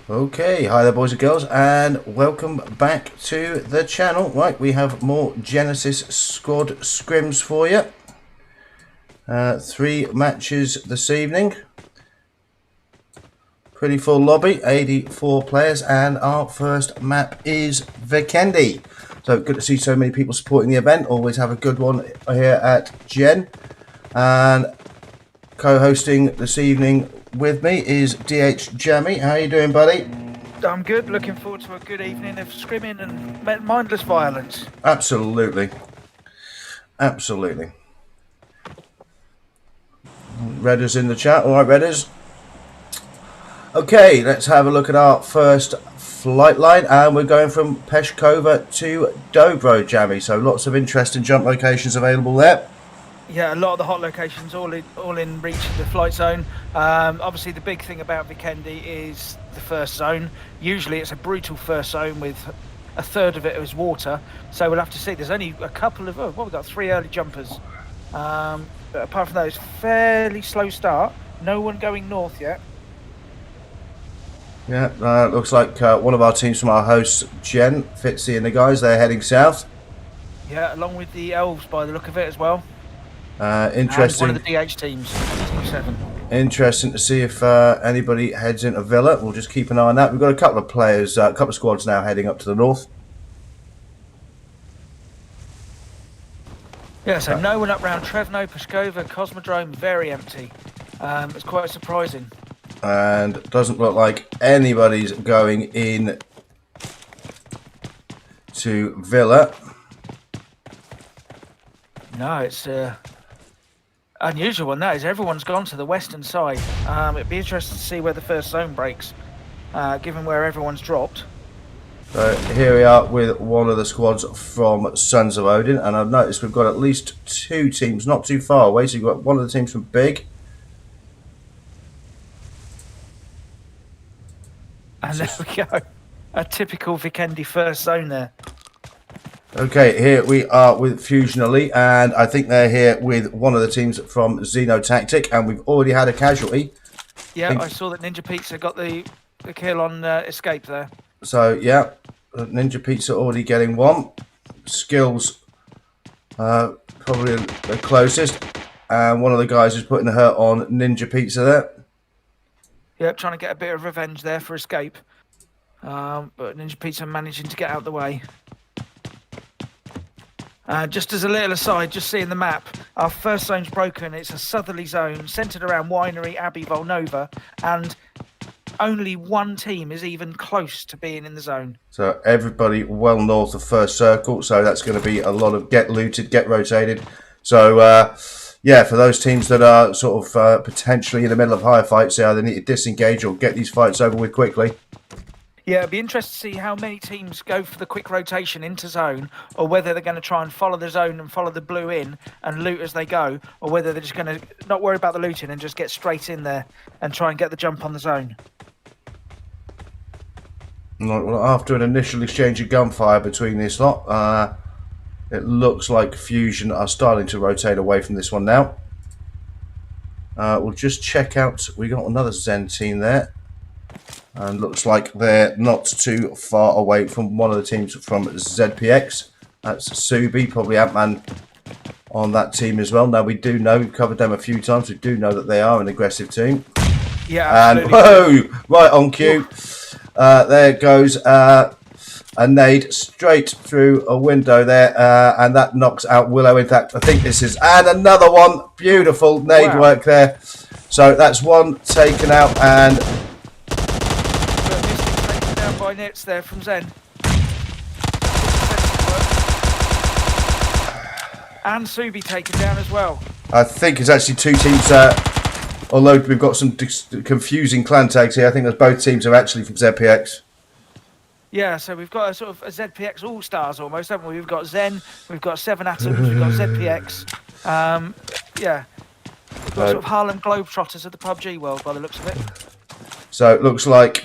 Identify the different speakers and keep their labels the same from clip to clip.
Speaker 1: Okay, hi there boys and girls, and welcome back to the channel. Right, we have more Genesis squad scrims for you. 3 matches this evening. Pretty full lobby, 84 players, and our first map is Vikendi. So good to see so many people supporting the event. Always have a good one here at Gen. And co-hosting this evening with me is DH Jammy. How you doing, buddy?
Speaker 2: I'm good. Looking forward to a good evening of scrimming and mindless violence.
Speaker 1: Absolutely. Absolutely. Redders in the chat. All right, Redders. Okay, let's have a look at our first flight line, and we're going from Peshkova to Dobro, Jammy. So lots of interesting jump locations available there.
Speaker 2: Yeah, a lot of the hot locations all in reach of the flight zone. Obviously, the big thing about Vikendi is the first zone. Usually, it's a brutal first zone with a third of it is water. So we'll have to see. There's only a couple of we've got 3 early jumpers. But apart from those, fairly slow start. No one going north yet.
Speaker 1: Yeah, looks like one of our teams from our host, Jen, Fitzy and the guys, they're heading south.
Speaker 2: Yeah, along with the elves by the look of it as well.
Speaker 1: Interesting.
Speaker 2: And one of the DH teams, Team 7.
Speaker 1: Interesting to see if anybody heads into Villa. We'll just keep an eye on that. We've got a couple of players, a couple of squads now heading up to the north.
Speaker 2: Yeah, so no one up round Trevno, Peskova, Cosmodrome, very empty. It's quite surprising.
Speaker 1: And doesn't look like anybody's going in to Villa.
Speaker 2: No, it's unusual one, that is. Everyone's gone to the western side. It'd be interesting to see where the first zone breaks, given where everyone's dropped.
Speaker 1: So here we are with one of the squads from Sons of Odin, and I've noticed we've got at least 2 teams not too far away. So you've got one of the teams from Big.
Speaker 2: And there we go. A typical Vikendi first zone there.
Speaker 1: Okay, here we are with Fusion Elite, and I think they're here with one of the teams from Xenotactic, and we've already had a casualty.
Speaker 2: Yeah, I saw that Ninja Pizza got the kill on Escape there.
Speaker 1: So, yeah, Ninja Pizza already getting one. Skills probably the closest, and one of the guys is putting the hurt on Ninja Pizza there.
Speaker 2: Yep, trying to get a bit of revenge there for Escape. But Ninja Pizza managing to get out of the way. Just as a little aside, just seeing the map, our first zone's broken. It's a southerly zone centred around Winery, Abbey, Volnova, and only one team is even close to being in the zone.
Speaker 1: So everybody well north of first circle, so that's going to be a lot of get looted, get rotated. So yeah, for those teams that are sort of potentially in the middle of higher fights, they either need to disengage or get these fights over with quickly.
Speaker 2: Yeah, it'd be interesting to see how many teams go for the quick rotation into zone, or whether they're going to try and follow the zone and follow the blue in and loot as they go, or whether they're just going to not worry about the looting and just get straight in there and try and get the jump on the zone.
Speaker 1: Well, after an initial exchange of gunfire between this lot, it looks like Fusion are starting to rotate away from this one now. We'll just check out. We got another Zen team there. And looks like they're not too far away from one of the teams from ZPX. That's Subi, probably Ant-Man on that team as well. Now, we do know, we've covered them a few times, we do know that they are an aggressive team.
Speaker 2: Yeah, absolutely.
Speaker 1: And, whoa, right on cue. There goes a nade straight through a window there, and that knocks out Willow. In fact, I think this is... And another one. Beautiful nade work there. So that's one taken out, and...
Speaker 2: by Nits there from Zen. And Subi taken down as well.
Speaker 1: I think it's actually 2 teams, although we've got some confusing clan tags here. I think that both teams are actually from ZPX.
Speaker 2: Yeah, so we've got a sort of a ZPX All-Stars almost, haven't we? We've got Zen, we've got 7 Atoms, we've got ZPX. Yeah, we've got sort of Harlem Globetrotters of the PUBG world by the looks of it.
Speaker 1: So it looks like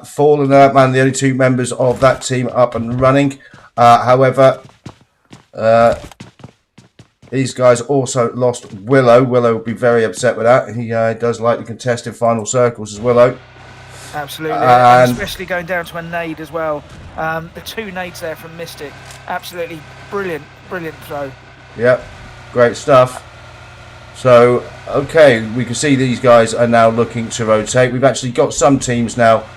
Speaker 1: Fallen and Ant-Man, the only 2 members of that team up and running. However, these guys also lost Willow. Willow will be very upset with that. He does like to contest in final circles as Willow.
Speaker 2: Absolutely,
Speaker 1: And
Speaker 2: and especially going down to a nade as well. The 2 nades there from Mystic, absolutely brilliant throw.
Speaker 1: yep, great stuff. So, okay, we can see these guys are now looking to rotate. We've actually got some teams now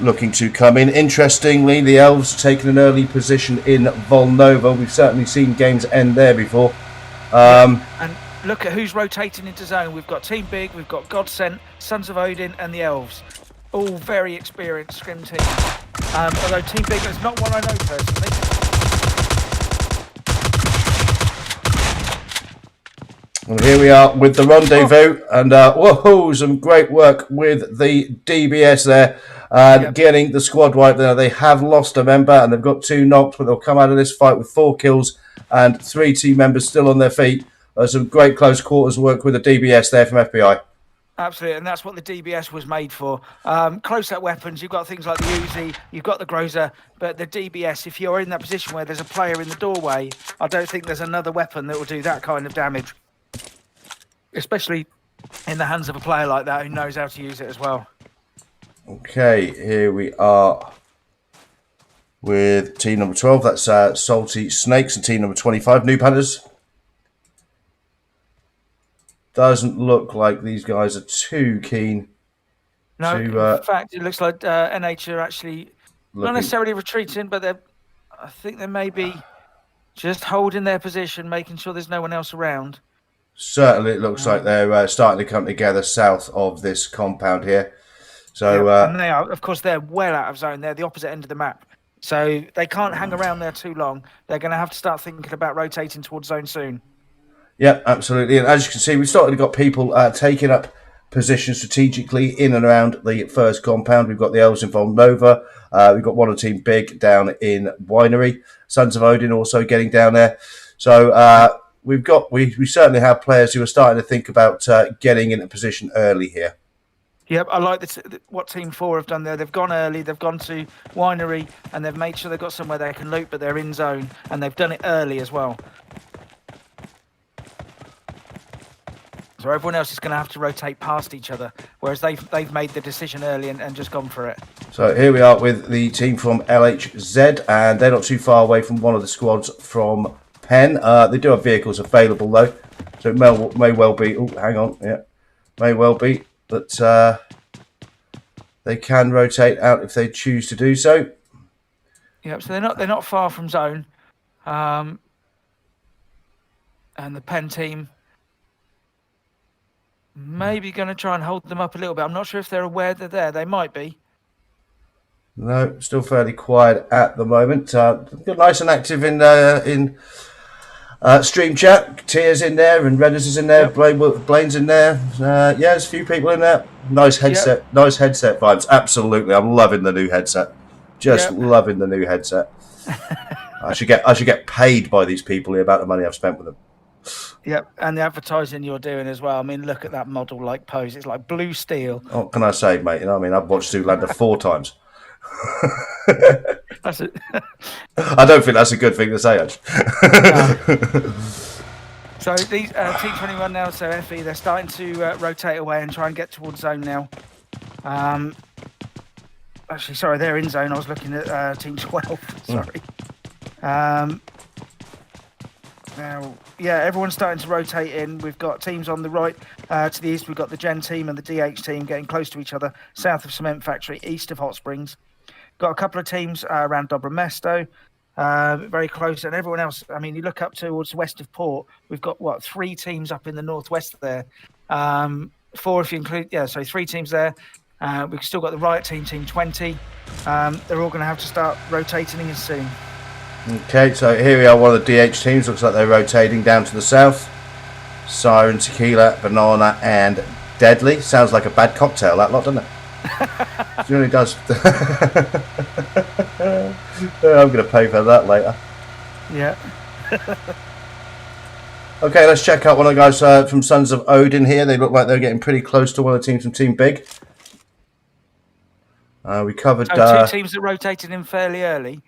Speaker 1: looking to come in. Interestingly, the Elves taking an early position in Volnova. We've certainly seen games end there before.
Speaker 2: And look at who's rotating into zone. We've got Team Big, we've got Godsent, Sons of Odin, and the Elves. All very experienced Scrim teams. Although Team Big is not one I know personally.
Speaker 1: And here we are with the rendezvous, and whoa, some great work with the DBS there, getting the squad wipe there. They have lost a member, and they've got 2 knocked, but they'll come out of this fight with 4 kills and 3 team members still on their feet. Some great close quarters work with the DBS there from FBI.
Speaker 2: Absolutely, and that's what the DBS was made for. Close-up weapons, you've got things like the Uzi, you've got the Groza, but the DBS, if you're in that position where there's a player in the doorway, I don't think there's another weapon that will do that kind of damage. Especially in the hands of a player like that who knows how to use it as well.
Speaker 1: Okay, here we are with team number 12. That's Salty Snakes, and team number 25, Noob Hunters. Doesn't look like these guys are too keen.
Speaker 2: No, in fact, it looks like NH are actually not necessarily retreating, but I think they may be just holding their position, making sure there's no one else around.
Speaker 1: Certainly, it looks like they're starting to come together south of this compound here. So,
Speaker 2: and they are, of course, they're well out of zone. They're the opposite end of the map, so they can't hang around there too long. They're going to have to start thinking about rotating towards zone soon.
Speaker 1: Yeah, absolutely. And as you can see, we've started to got people taking up positions strategically in and around the first compound. We've got the Elves in Volnova. We've got one of Team Big down in Winery. Sons of Odin also getting down there. So we certainly have players who are starting to think about getting in a position early here.
Speaker 2: Yep, I like what Team 4 have done there. They've gone early, they've gone to Winery, and they've made sure they've got somewhere they can loot, but they're in zone, and they've done it early as well. So everyone else is going to have to rotate past each other, whereas they've made the decision early and just gone for it.
Speaker 1: So here we are with the team from LHZ, and they're not too far away from one of the squads from Penn. They do have vehicles available though, so it may well be. Oh, hang on, yeah, may well be that they can rotate out if they choose to do so.
Speaker 2: Yep. So they're not far from zone, and the Penn team maybe going to try and hold them up a little bit. I'm not sure if they're aware they're there. They might be.
Speaker 1: No, still fairly quiet at the moment. Nice and active in stream chat. Tia's in there and Redders is in there. Yep. Blaine's in there. There's a few people in there. Nice headset. Yep. Nice headset vibes. Absolutely, I'm loving the new headset. Just loving the new headset. I should get paid by these people the amount of money I've spent with them.
Speaker 2: Yep, and the advertising you're doing as well. I mean, look at that model-like pose. It's like blue steel.
Speaker 1: What can I say, mate? You know what I mean? I've watched Zoolander 4 times.
Speaker 2: That's it.
Speaker 1: I don't think that's a good thing to say, actually.
Speaker 2: So these Team 21 now, so FE, they're starting to rotate away and try and get towards zone now. Actually, sorry, they're in zone. I was looking at Team 12. Sorry. Now, everyone's starting to rotate in. We've got teams on the right to the east. We've got the Gen team and the DH team getting close to each other, south of Cement Factory, east of Hot Springs. Got a couple of teams around Dobromesto, very close. And everyone else, I mean, you look up towards west of Port, we've got, 3 teams up in the northwest there. 4 if you include, so 3 teams there. We've still got the Riot team, Team 20. They're all going to have to start rotating in soon.
Speaker 1: Okay, so here we are, one of the DH teams. Looks like they're rotating down to the south. Siren, Tequila, Banana, and Deadly. Sounds like a bad cocktail, that lot, doesn't it? It really does. I'm going to pay for that later.
Speaker 2: Yeah.
Speaker 1: Okay, let's check out one of the guys from Sons of Odin here. They look like they're getting pretty close to one of the teams from Team Big. We covered...
Speaker 2: 2 teams that rotated in fairly early.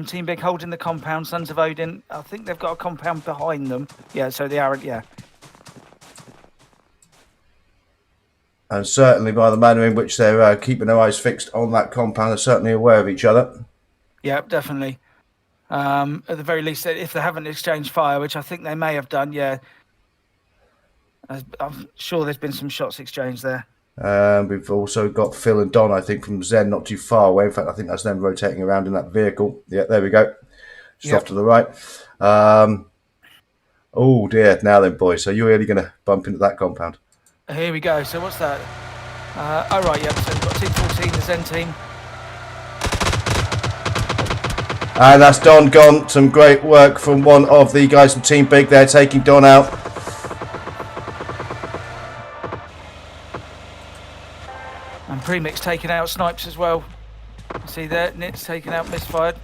Speaker 2: Team Big holding the compound. Sons of Odin, I think they've got a compound behind them. Yeah, so they are,
Speaker 1: And certainly by the manner in which they're keeping their eyes fixed on that compound, they're certainly aware of each other.
Speaker 2: Yeah, definitely. At the very least, if they haven't exchanged fire, which I think they may have done, yeah. I'm sure there's been some shots exchanged there.
Speaker 1: We've also got Phil and Don, I think, from Zen, not too far away. In fact, I think that's them rotating around in that vehicle. Yeah, there we go. Just off to the right. Oh, dear. Now then, boys. So you're really going to bump into that compound.
Speaker 2: Here we go. So what's that? Oh, right, yeah. So we've got Team 14, the Zen team.
Speaker 1: And that's Don gone. Some great work from one of the guys from Team Big there, taking Don out.
Speaker 2: And Premix taking out Snipes as well. See there, Nit's taken out, misfired.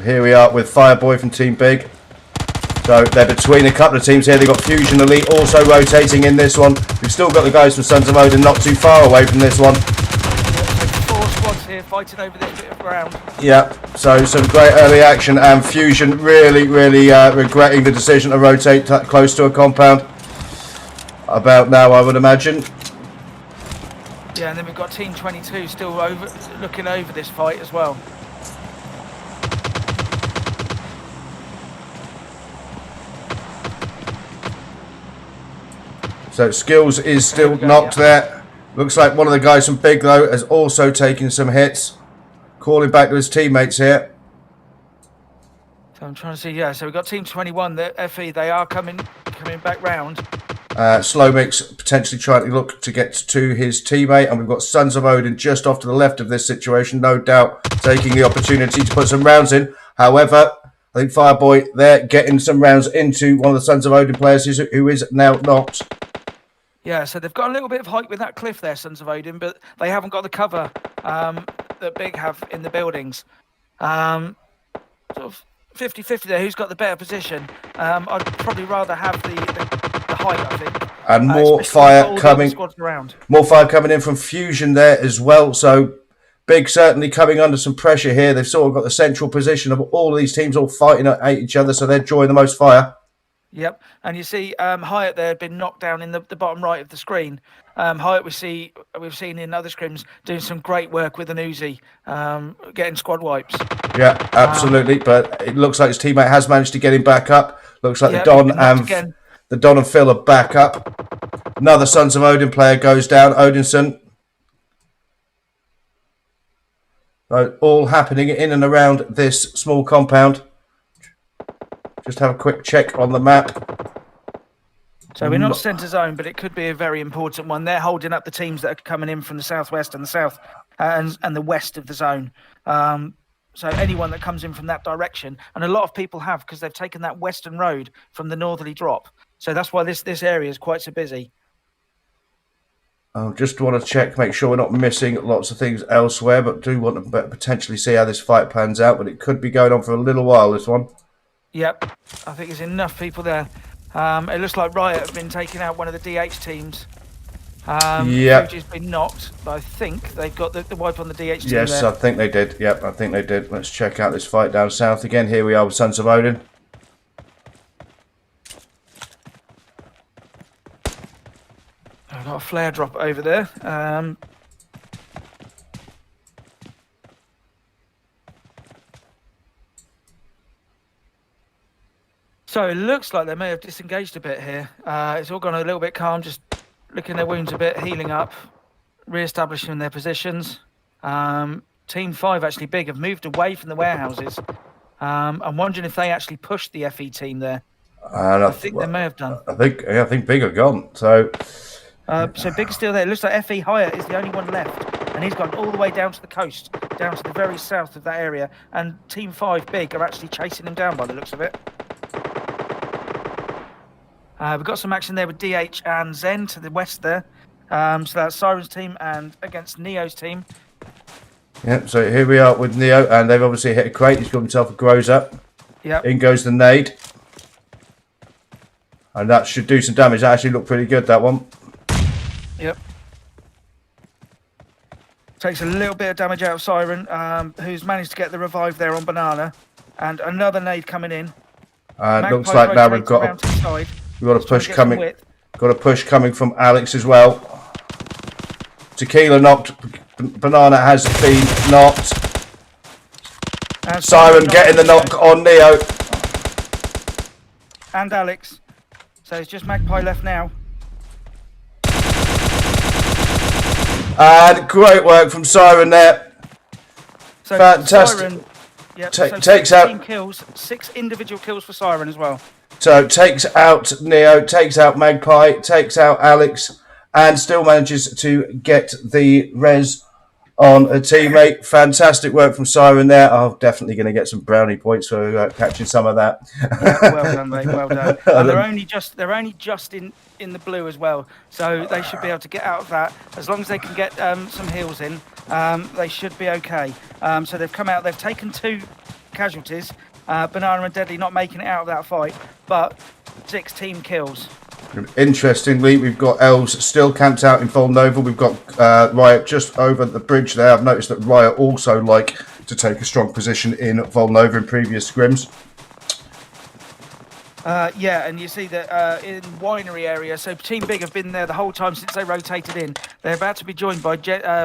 Speaker 1: Here we are with Fireboy from Team Big. So they're between a couple of teams here. They've got Fusion Elite also rotating in this one. We've still got the guys from Sons of Odin not too far away from this one.
Speaker 2: Four squads here fighting over this bit of ground.
Speaker 1: Yeah, so some great early action, and Fusion really regretting the decision to rotate close to a compound. About now, I would imagine.
Speaker 2: Yeah, and then we've got Team 22 still looking over this fight as well.
Speaker 1: So Skills is still knocked there. Looks like one of the guys from Big, though, has also taken some hits. Calling back to his teammates here.
Speaker 2: So I'm trying to see, yeah, so we've got Team 21, the FE, they are coming back round.
Speaker 1: Slow Mix potentially trying to look to get to his teammate, and we've got Sons of Odin just off to the left of this situation, no doubt taking the opportunity to put some rounds in. However, I think Fireboy there getting some rounds into one of the Sons of Odin players who is now knocked.
Speaker 2: Yeah, so they've got a little bit of height with that cliff there, Sons of Odin, but they haven't got the cover that Big have in the buildings. Sort of 50-50 there, who's got the better position. I'd probably rather have the height, I think.
Speaker 1: And more fire coming. More fire coming in from Fusion there as well. So Big certainly coming under some pressure here. They've sort of got the central position of all of these teams all fighting at each other, so they're drawing the most fire.
Speaker 2: Yep, and you see Hyatt there had been knocked down in the bottom right of the screen. Hyatt we've seen in other scrims doing some great work with an Uzi, getting squad wipes.
Speaker 1: Yeah, absolutely. But it looks like his teammate has managed to get him back up. Looks like the Don and Phil are back up. Another Sons of Odin player goes down, Odinson. So all happening in and around this small compound. Just have a quick check on the map.
Speaker 2: So we're not centre zone, but it could be a very important one. They're holding up the teams that are coming in from the southwest and the south and the west of the zone. So anyone that comes in from that direction, and a lot of people have, because they've taken that western road from the northerly drop. So that's why this area is quite so busy.
Speaker 1: I just want to check, make sure we're not missing lots of things elsewhere, but do want to potentially see how this fight pans out. But it could be going on for a little while, this one.
Speaker 2: Yep, I think there's enough people there. It looks like Riot have been taking out one of the DH teams.
Speaker 1: Yeah.
Speaker 2: Fuji's been knocked, but I think they've got the wipe on the DH team.
Speaker 1: Yes,
Speaker 2: there.
Speaker 1: I think they did. Yep, I think they did. Let's check out this fight down south again. Here we are with Sons of Odin.
Speaker 2: I've got a flare drop over there. So it looks like they may have disengaged a bit here. It's all gone a little bit calm, just licking their wounds a bit, healing up, re-establishing their positions. Team 5, actually Big, have moved away from the warehouses. I'm wondering if they actually pushed the FE team there.
Speaker 1: And
Speaker 2: I think they may have done.
Speaker 1: I think Big are gone. So
Speaker 2: Big's still there. It looks like FE Hyatt is the only one left, and he's gone all the way down to the coast, down to the very south of that area. And Team 5 Big are actually chasing him down by the looks of it. We've got some action there with DH and Zen to the west there. So that's Siren's team and against Neo's team.
Speaker 1: Yep, so here we are with Neo, and they've obviously hit a crate. He's got himself a grows up.
Speaker 2: Yep.
Speaker 1: In goes the nade. And that should do some damage. That actually looked pretty good, that one.
Speaker 2: Yep. Takes a little bit of damage out of Siren, who's managed to get the revive there on Banana. And another nade coming in.
Speaker 1: Looks like now we've got a push coming. Got a push coming from Alex as well. Tequila knocked. Banana has been knocked.
Speaker 2: And
Speaker 1: Siren getting the knock on Neo.
Speaker 2: And Alex. So it's just Magpie left now.
Speaker 1: And great work from Siren there.
Speaker 2: So
Speaker 1: fantastic.
Speaker 2: Siren, yep,
Speaker 1: takes out
Speaker 2: kills, 6 individual kills for Siren as well.
Speaker 1: So takes out Neo, takes out Magpie, takes out Alex, and still manages to get the res on a teammate. Fantastic work from Siren there. I'm definitely going to get some brownie points for catching some of that.
Speaker 2: Yeah, well done, mate. Well done. And they're only just in the blue as well, so they should be able to get out of that as long as they can get some heals in. They should be okay. So they've come out. They've taken 2 casualties. Banana and Deadly not making it out of that fight, but 6 team kills.
Speaker 1: Interestingly, we've got Els still camped out in Volnova. We've got Riot just over the bridge there. I've noticed that Riot also like to take a strong position in Volnova in previous scrims.
Speaker 2: Yeah, and you see that in Winery area, so Team Big have been there the whole time since they rotated in. They're about to be joined by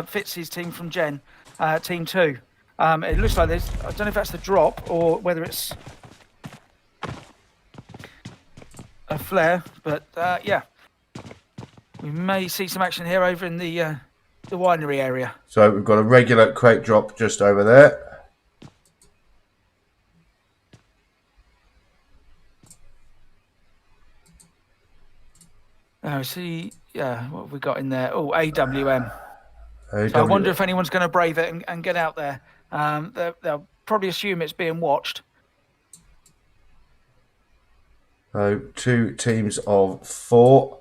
Speaker 2: Fitz's team from Gen, Team 2. It looks like there's, I don't know if that's the drop or whether it's a flare, but yeah, we may see some action here over in the Winery area.
Speaker 1: So we've got a regular crate drop just over there.
Speaker 2: See, yeah, what have we got in there? Oh, AWM. So I wonder if anyone's going to brave it and get out there. They'll probably assume it's being watched.
Speaker 1: So 2 teams of 4.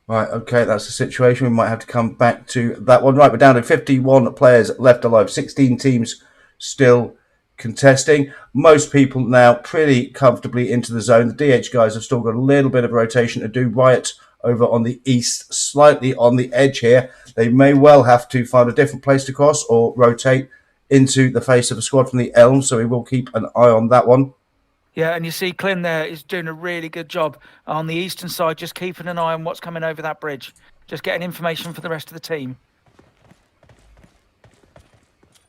Speaker 1: Right, okay, that's the situation. We might have to come back to that one. Right, we're down to 51 players left alive. 16 teams still contesting. Most people now pretty comfortably into the zone. The DH guys have still got a little bit of rotation to do. Riot over on the east, slightly on the edge here. They may well have to find a different place to cross or rotate into the face of a squad from the Elm, so we will keep an eye on that one.
Speaker 2: Yeah, and you see Clint there is doing a really good job on the eastern side, just keeping an eye on what's coming over that bridge, just getting information for the rest of the team.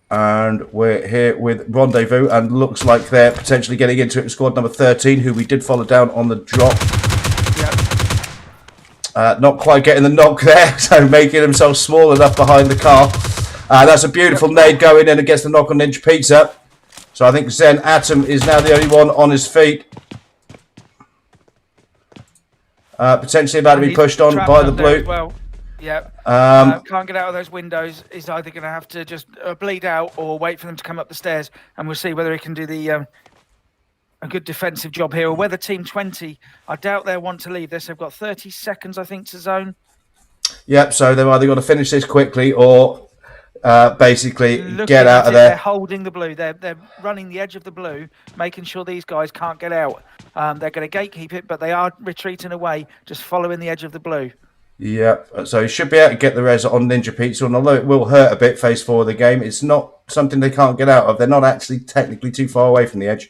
Speaker 1: And we're here with Rendezvous, and looks like they're potentially getting into it with squad number 13, who we did follow down on the drop. Yep. Not quite getting the knock there, so making himself small enough behind the car. That's a beautiful nade going in against the knock on Ninja Pizza. So I think Zen Atom is now the only one on his feet. Potentially about to be pushed on by the blue.
Speaker 2: Well. Yeah, can't get out of those windows. He's either going to have to just bleed out or wait for them to come up the stairs, and we'll see whether he can do the a good defensive job here, or whether Team 20, I doubt they want to leave this. They've got 30 seconds, I think, to zone.
Speaker 1: Yep, so they've either got to finish this quickly or basically get out of there.
Speaker 2: They're holding the blue. They're running the edge of the blue, making sure these guys can't get out. They're going to gatekeep it, but they are retreating away, just following the edge of the blue.
Speaker 1: Yeah, so he should be able to get the res on Ninja Pizza, and although it will hurt a bit phase 4 of the game, it's not something they can't get out of. They're not actually technically too far away from the edge,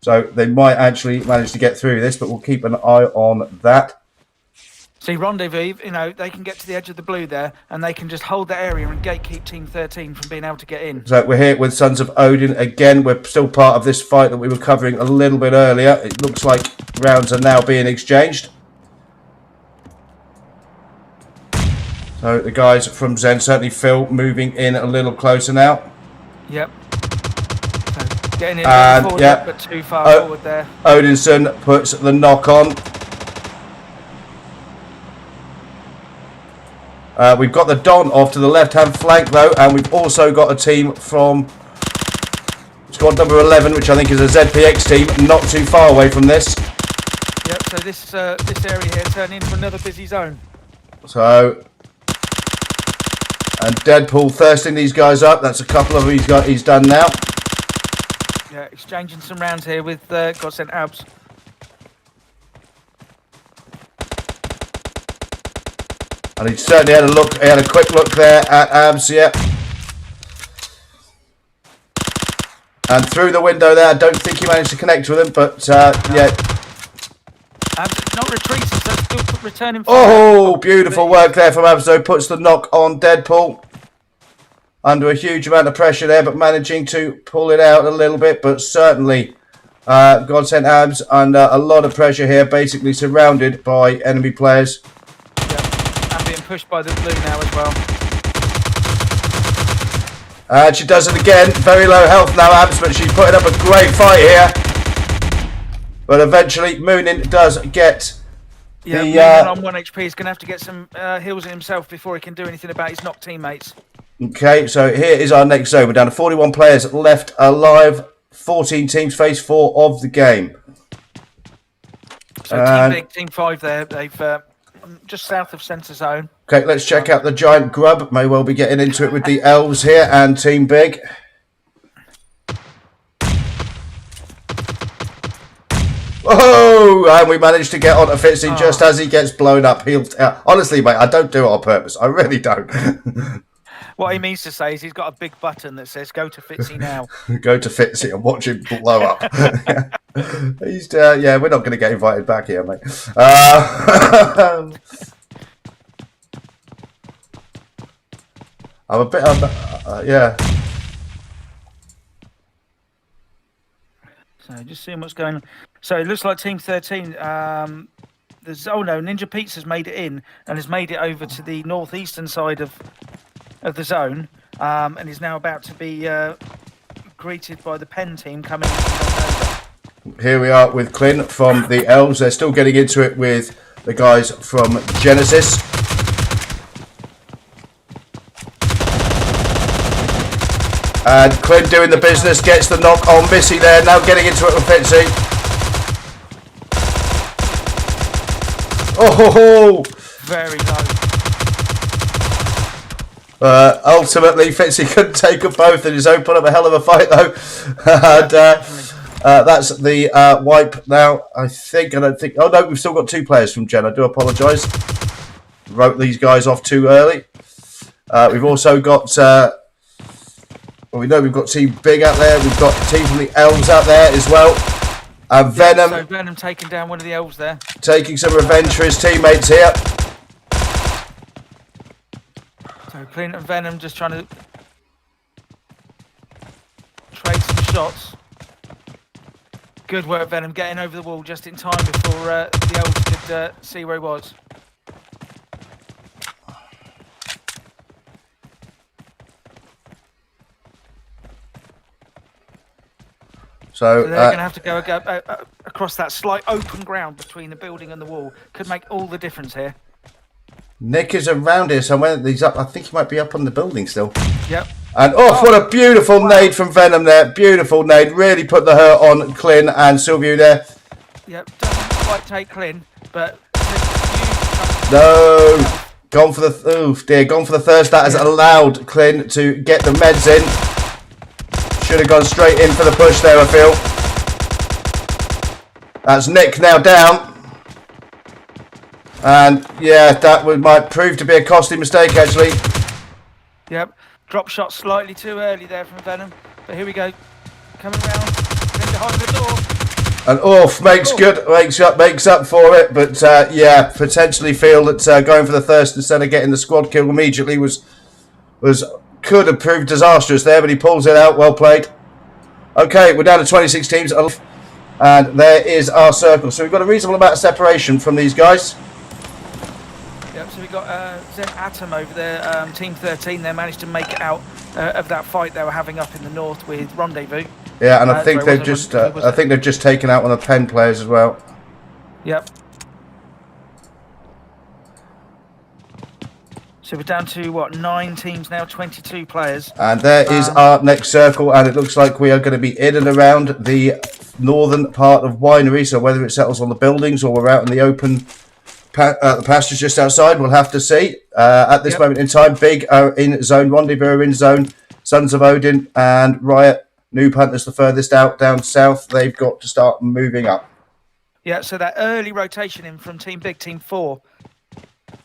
Speaker 1: so they might actually manage to get through this, but we'll keep an eye on that.
Speaker 2: See, Rendezvous, you know, they can get to the edge of the blue there, and they can just hold that area and gatekeep Team 13 from being able to get in.
Speaker 1: So we're here with Sons of Odin again. We're still part of this fight that we were covering a little bit earlier. It looks like rounds are now being exchanged. So the guys from Zen certainly feel moving in a little closer now.
Speaker 2: Yep. So getting in forward,
Speaker 1: yep,
Speaker 2: but too far forward there.
Speaker 1: Odinson puts the knock on. We've got the Don off to the left-hand flank though, and we've also got a team from squad number 11, which I think is a ZPX team, not too far away from this.
Speaker 2: Yep. So this area here turned into another busy zone.
Speaker 1: So. And Deadpool thirsting these guys up. That's a couple of he's done now.
Speaker 2: Yeah, exchanging some rounds here with Godsend Abs.
Speaker 1: And he certainly had a look. He had a quick look there at Abs. Yeah. And through the window there, I don't think he managed to connect with him, but yeah.
Speaker 2: Not retreating, so still returning.
Speaker 1: Oh, beautiful work there from Abzo. Puts the knock on Deadpool. Under a huge amount of pressure there, but managing to pull it out a little bit. But certainly, God sent Abs under a lot of pressure here, basically surrounded by enemy players.
Speaker 2: Yeah, and being pushed by the blue now as well.
Speaker 1: And she does it again. Very low health now, Abs, but she's putting up a great fight here. But eventually, Moonin does get
Speaker 2: the... Moonin on 1 HP is going to have to get some heals in himself before he can do anything about his knocked teammates.
Speaker 1: Okay, so here is our next zone. We're down to 41 players left alive. 14 teams, phase 4 of the game.
Speaker 2: So Team Big, Team 5 there. They've just south of centre zone.
Speaker 1: Okay, let's check out the giant grub. May well be getting into it with the elves here and Team Big. Oh, and we managed to get onto Fitzy just as he gets blown up. Honestly, mate, I don't do it on purpose. I really don't.
Speaker 2: What he means to say is he's got a big button that says "Go to Fitzy now."
Speaker 1: Go to Fitzy and watch him blow up. He's yeah, we're not going to get invited back here, mate. I'm a bit yeah.
Speaker 2: So just seeing what's going on. So it looks like Team 13. There's Ninja Pizza's made it in and has made it over to the northeastern side of the zone, and is now about to be greeted by the Pen team coming.
Speaker 1: Here we are with Clint from the Elves. They're still getting into it with the guys from Genesis. And Clint doing the business, gets the knock on Missy there, now getting into it with Fitzy. Oh!
Speaker 2: Very low.
Speaker 1: Ultimately, Fitzy couldn't take them both, and he's put up a hell of a fight though. And that's the wipe now. I don't think. Oh no, we've still got 2 players from Gen. I do apologise. Wrote these guys off too early. We've also got. Well, we know we've got Team Big out there. We've got a team from the Elves out there as well. And Venom.
Speaker 2: So Venom taking down one of the Elves there.
Speaker 1: Taking some revenge for his teammates here.
Speaker 2: So Clint and Venom just trying to trade some shots. Good work, Venom, getting over the wall just in time before the Elves could see where he was. So they're going to have to go across that slight open ground between the building and the wall. Could make all the difference here.
Speaker 1: Nick is around here somewhere. He's up. I think he might be up on the building still.
Speaker 2: Yep.
Speaker 1: And what a beautiful nade from Venom there. Beautiful nade. Really put the hurt on Clint and Sylvia there.
Speaker 2: Yep. Doesn't quite take Clint, but
Speaker 1: no. Gone for the gone for the thirst. That has allowed Clint to get the meds in. Should have gone straight in for the push there, I feel. That's Nick now down. And yeah, that might prove to be a costly mistake actually.
Speaker 2: Yep. Drop shot slightly too early there from Venom. But here we go. Coming around. Then behind the door.
Speaker 1: And makes up for it. But yeah, potentially feel that going for the thirst instead of getting the squad kill immediately could have proved disastrous there, but he pulls it out. Well played. Okay, we're down to 26 teams, and there is our circle. So we've got a reasonable amount of separation from these guys.
Speaker 2: Yep, so we've got Zen Atom over there, Team 13. They managed to make it out of that fight they were having up in the north with Rendezvous.
Speaker 1: Yeah, and I think they've just taken out one of the Pen players as well.
Speaker 2: Yep. So we're down to, 9 teams now, 22 players.
Speaker 1: And there is our next circle, and it looks like we are going to be in and around the northern part of Winery, so whether it settles on the buildings or we're out in the open the pastures just outside, we'll have to see. At this moment in time, Big are in zone, Rendezvous are in zone, Sons of Odin and Riot, Noob Hunters the furthest out down south. They've got to start moving up.
Speaker 2: Yeah, so that early rotation in from Team Big, Team 4,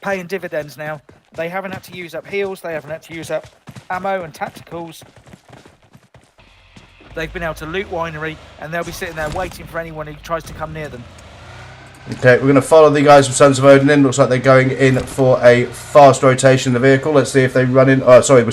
Speaker 2: paying dividends now. They haven't had to use up heals, they haven't had to use up ammo and tacticals. they've been able to loot winery, and they'll be sitting there waiting for anyone who tries to come near them.
Speaker 1: Okay, we're going to follow the guys from Sons of Odin in. Looks like they're going in for a fast rotation in the vehicle. Let's see if they run in. Oh, sorry, we're